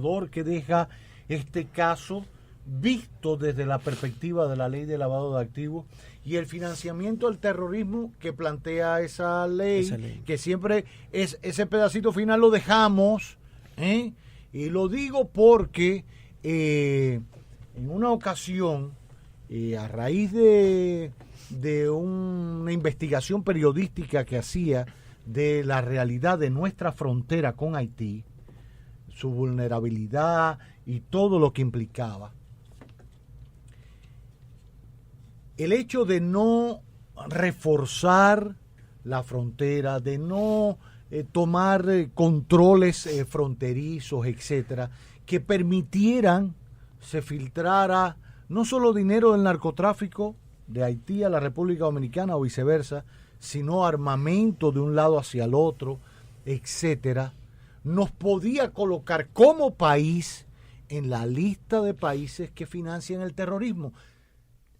revelador que deja este caso visto desde la perspectiva de la ley de lavado de activos y el financiamiento del terrorismo que plantea esa ley, que siempre es ese pedacito final lo dejamos, y lo digo porque en una ocasión, a raíz de una investigación periodística que hacía de la realidad de nuestra frontera con Haití, su vulnerabilidad y todo lo que implicaba, el hecho de no reforzar la frontera, de no tomar controles fronterizos, etcétera, que permitieran se filtrara no solo dinero del narcotráfico de Haití a la República Dominicana o viceversa, sino armamento de un lado hacia el otro, etcétera, nos podía colocar como país en la lista de países que financian el terrorismo,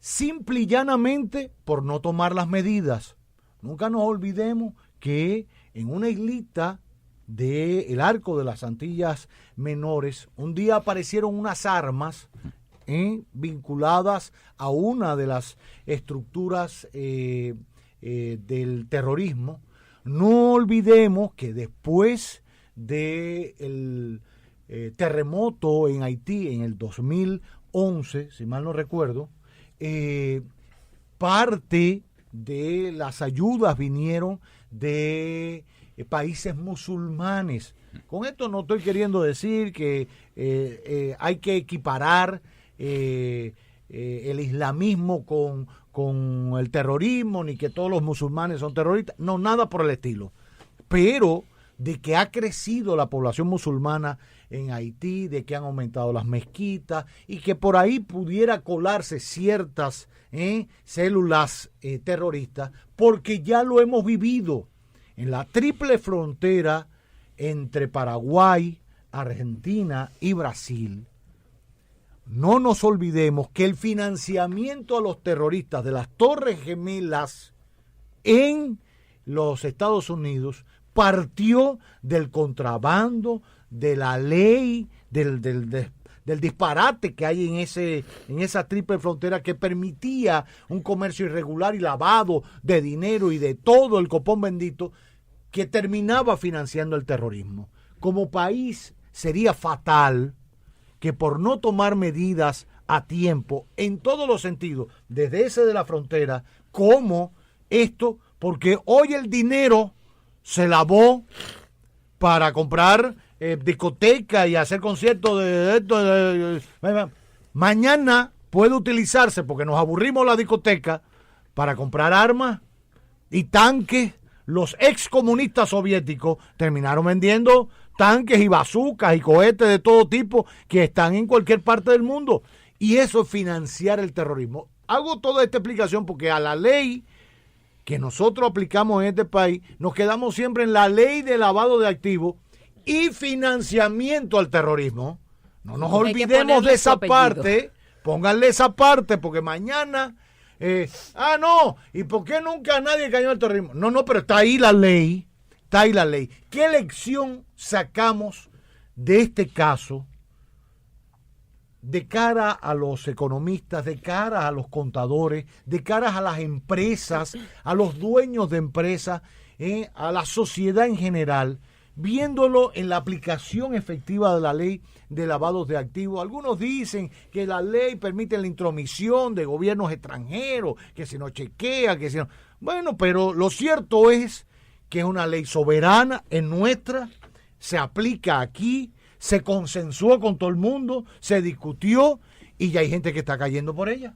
simple y llanamente por no tomar las medidas. Nunca nos olvidemos que en una islita del arco de las Antillas Menores, un día aparecieron unas armas vinculadas a una de las estructuras del terrorismo. No olvidemos que después del terremoto en Haití en el 2011, si mal no recuerdo, parte de las ayudas vinieron de países musulmanes. Con esto no estoy queriendo decir que hay que equiparar el islamismo con el terrorismo, ni que todos los musulmanes son terroristas, no, nada por el estilo, pero de que ha crecido la población musulmana en Haití, de que han aumentado las mezquitas y que por ahí pudiera colarse ciertas células terroristas, porque ya lo hemos vivido en la triple frontera entre Paraguay, Argentina y Brasil. No nos olvidemos que el financiamiento a los terroristas de las Torres Gemelas en los Estados Unidos partió del contrabando, de la ley, del disparate que hay en esa triple frontera que permitía un comercio irregular y lavado de dinero y de todo el copón bendito que terminaba financiando el terrorismo. Como país sería fatal que por no tomar medidas a tiempo, en todos los sentidos, desde ese de la frontera, como esto, porque hoy el dinero se lavó para comprar discoteca y hacer conciertos mañana puede utilizarse, porque nos aburrimos la discoteca, para comprar armas y tanques. Los excomunistas soviéticos terminaron vendiendo tanques y bazucas y cohetes de todo tipo que están en cualquier parte del mundo. Y eso es financiar el terrorismo. Hago toda esta explicación porque a la ley que nosotros aplicamos en este país, nos quedamos siempre en la ley de lavado de activos y financiamiento al terrorismo. No nos olvidemos de esa parte. Pónganle esa parte porque mañana... no, ¿y por qué nunca nadie cayó al terrorismo? No, pero está ahí la ley, ¿Qué lección sacamos de este caso de cara a los economistas, de cara a los contadores, de cara a las empresas, a los dueños de empresas, a la sociedad en general, viéndolo en la aplicación efectiva de la ley de lavados de activos? Algunos dicen que la ley permite la intromisión de gobiernos extranjeros, que si no chequea, que si no... Bueno, pero lo cierto es que es una ley soberana, es nuestra, se aplica aquí, se consensuó con todo el mundo, se discutió y ya hay gente que está cayendo por ella.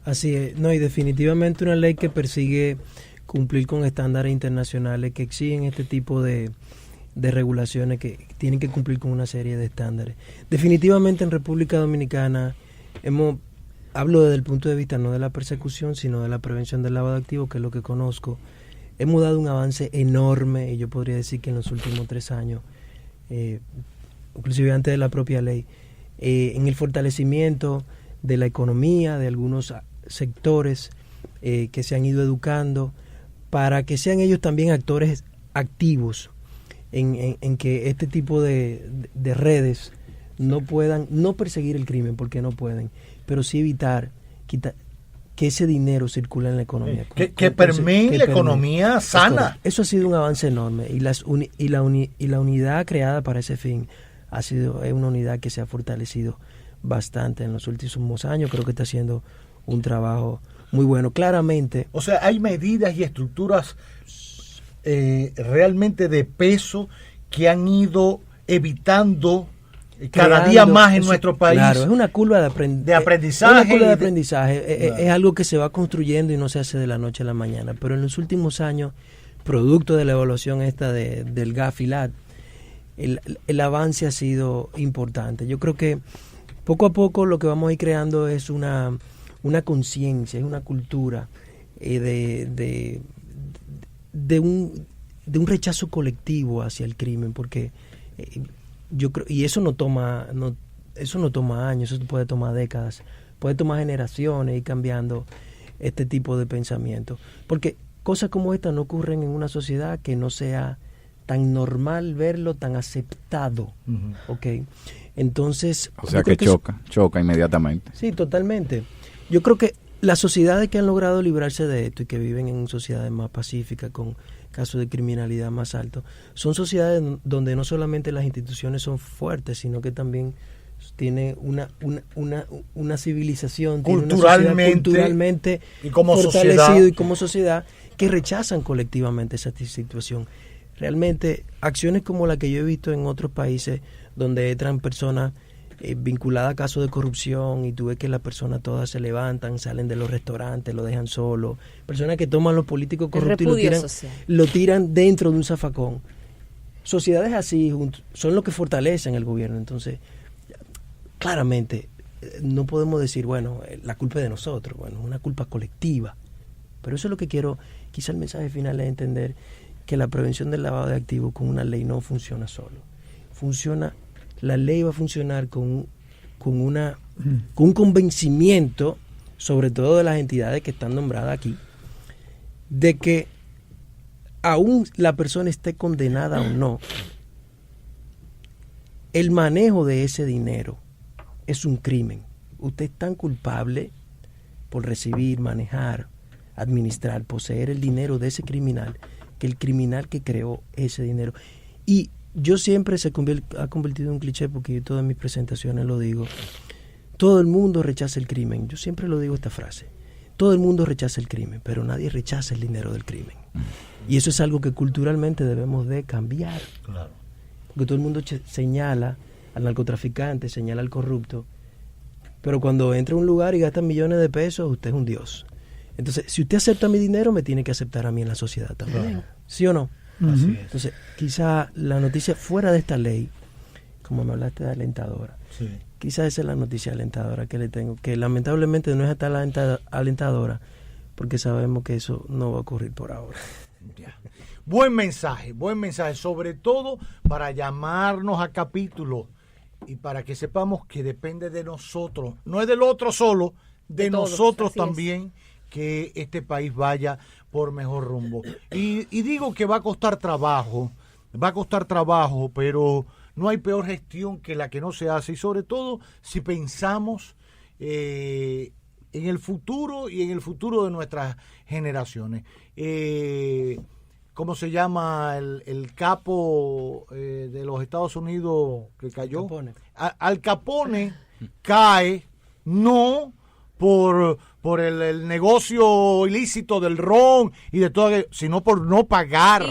Así es, no, y definitivamente una ley que persigue cumplir con estándares internacionales que exigen este tipo de regulaciones, que tienen que cumplir con una serie de estándares. Definitivamente en República Dominicana hablo desde el punto de vista no de la persecución, sino de la prevención del lavado de activos, que es lo que conozco. Hemos dado un avance enorme, y yo podría decir que en los últimos 3 años, inclusive antes de la propia ley, en el fortalecimiento de la economía, de algunos sectores que se han ido educando, para que sean ellos también actores activos en que este tipo de redes no puedan, no perseguir el crimen porque no pueden, pero sí evitar que ese dinero circule en la economía. Que permee la economía sana. Eso ha sido un avance enorme y la unidad creada para ese fin es una unidad que se ha fortalecido bastante en los últimos años. Creo que está haciendo un trabajo muy bueno, claramente. O sea, hay medidas y estructuras realmente de peso que han ido evitando cada día más en nuestro país. Claro, es una curva de aprendizaje. Una curva de aprendizaje. Es algo que se va construyendo y no se hace de la noche a la mañana. Pero en los últimos años, producto de la evaluación esta del GAFILAT, el avance ha sido importante. Yo creo que poco a poco lo que vamos a ir creando es una conciencia, es una cultura de un rechazo colectivo hacia el crimen, porque yo creo, y eso no toma años, eso puede tomar décadas, puede tomar generaciones y cambiando este tipo de pensamiento, porque cosas como esta no ocurren en una sociedad que no sea tan normal verlo, tan aceptado. ¿Okay? Entonces, o sea que choca inmediatamente. Sí, totalmente. Yo creo que las sociedades que han logrado librarse de esto y que viven en sociedades más pacíficas, con casos de criminalidad más altos, son sociedades donde no solamente las instituciones son fuertes, sino que también tiene una civilización, culturalmente y como fortalecido y como sociedad que rechazan colectivamente esa situación. Realmente acciones como la que yo he visto en otros países donde entran personas vinculadas a casos de corrupción y tú ves que las personas todas se levantan, salen de los restaurantes, lo dejan solo, personas que toman los políticos corruptos y lo tiran dentro de un zafacón. Sociedades así son lo que fortalecen el gobierno. Entonces, claramente no podemos decir, bueno, la culpa es de nosotros, bueno, es una culpa colectiva. Pero eso es lo que quiero, quizá el mensaje final es entender que la prevención del lavado de activos con una ley no funciona solo. La ley va a funcionar con un convencimiento, sobre todo de las entidades que están nombradas aquí, de que aún la persona esté condenada o no, el manejo de ese dinero es un crimen. Usted es tan culpable por recibir, manejar, administrar, poseer el dinero de ese criminal, que el criminal que creó ese dinero. Y yo siempre ha convertido en un cliché, porque yo en todas mis presentaciones lo digo, todo el mundo rechaza el crimen. Yo siempre lo digo esta frase, todo el mundo rechaza el crimen, pero nadie rechaza el dinero del crimen. Y eso es algo que culturalmente debemos de cambiar. Claro. Porque todo el mundo señala al narcotraficante, señala al corrupto, pero cuando entra a un lugar y gasta millones de pesos, usted es un dios. Entonces, si usted acepta mi dinero, me tiene que aceptar a mí en la sociedad también. Claro. ¿Sí o no? Así es. Entonces, quizá la noticia fuera de esta ley, como me hablaste de alentadora, sí, quizá esa es la noticia alentadora que le tengo, que lamentablemente no es tan alentadora, porque sabemos que eso no va a ocurrir por ahora. Ya. Buen mensaje, sobre todo para llamarnos a capítulo y para que sepamos que depende de nosotros, no es del otro solo, de nosotros también, que este país vaya por mejor rumbo. Y digo que va a costar trabajo, pero no hay peor gestión que la que no se hace, y sobre todo si pensamos en el futuro y en el futuro de nuestras generaciones. ¿Cómo se llama el capo de los Estados Unidos que cayó? Capone. Al Capone cae no por el negocio ilícito del ron y de todo, sino por no pagar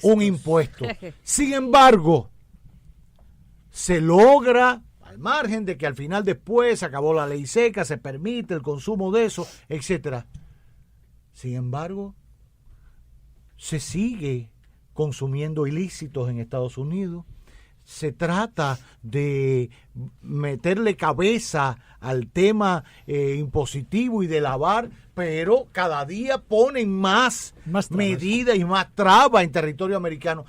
un impuesto. Sin embargo, se logra, al margen de que al final después se acabó la ley seca, se permite el consumo de eso, etcétera. Sin embargo, se sigue consumiendo ilícitos en Estados Unidos. Se trata de meterle cabeza al tema impositivo y de lavar, pero cada día ponen más medidas y más trabas en territorio americano,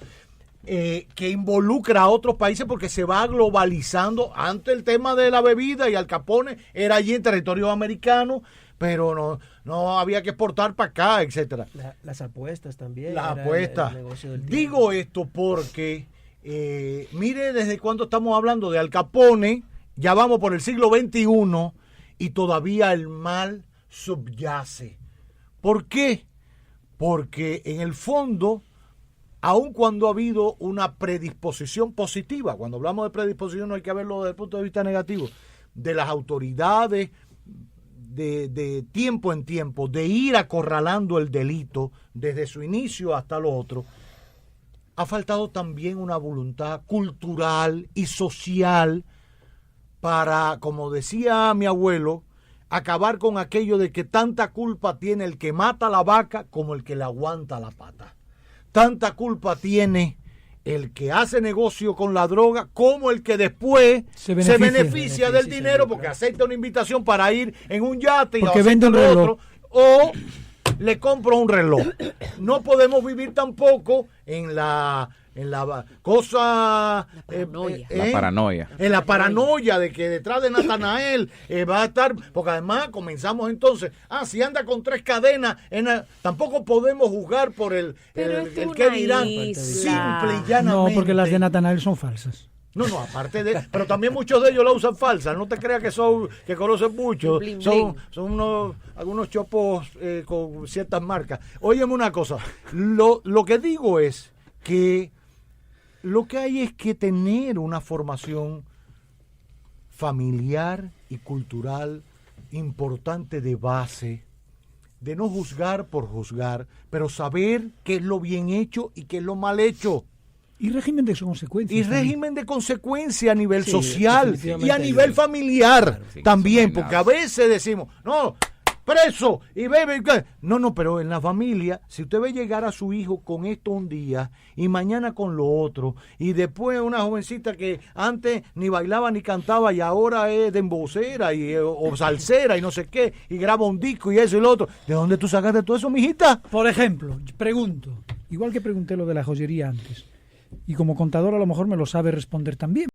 que involucra a otros países, porque se va globalizando. Antes el tema de la bebida y Al Capone era allí en territorio americano, pero no había que exportar para acá, etcétera. Las apuestas también. Las apuestas. Digo esto porque mire desde cuándo estamos hablando de Al Capone, ya vamos por el siglo XXI y todavía el mal subyace. ¿Por qué? Porque en el fondo, aun cuando ha habido una predisposición positiva, cuando hablamos de predisposición no hay que verlo desde el punto de vista negativo, de las autoridades de tiempo en tiempo, de ir acorralando el delito desde su inicio hasta lo otro, ha faltado también una voluntad cultural y social para, como decía mi abuelo, acabar con aquello de que tanta culpa tiene el que mata la vaca como el que le aguanta la pata. Tanta culpa tiene el que hace negocio con la droga como el que después se beneficia del dinero porque acepta una invitación para ir en un yate porque y vende un reloj. Otro, o le compro un reloj. No podemos vivir tampoco en la cosa la paranoia. En la paranoia de que detrás de Natanael va a estar, porque además comenzamos entonces, si anda con 3 cadenas, tampoco podemos juzgar por el que dirán, simple y llanamente. No, porque las de Natanael son falsas. No, aparte de, pero también muchos de ellos la usan falsa. No te creas que conocen mucho. Son algunos chopos con ciertas marcas. Óyeme una cosa. Lo que digo es que lo que hay es que tener una formación familiar y cultural importante de base, de no juzgar por juzgar, pero saber qué es lo bien hecho y qué es lo mal hecho. Y régimen de consecuencias. Y régimen de consecuencia a nivel social y a nivel familiar también, porque a veces decimos, no, preso y bebe. No, pero en la familia, si usted ve llegar a su hijo con esto un día y mañana con lo otro, y después una jovencita que antes ni bailaba ni cantaba y ahora es dembocera o salsera y no sé qué, y graba un disco y eso y lo otro, ¿de dónde tú sacaste todo eso, mijita? Por ejemplo, pregunto, igual que pregunté lo de la joyería antes, y como contador a lo mejor me lo sabe responder también.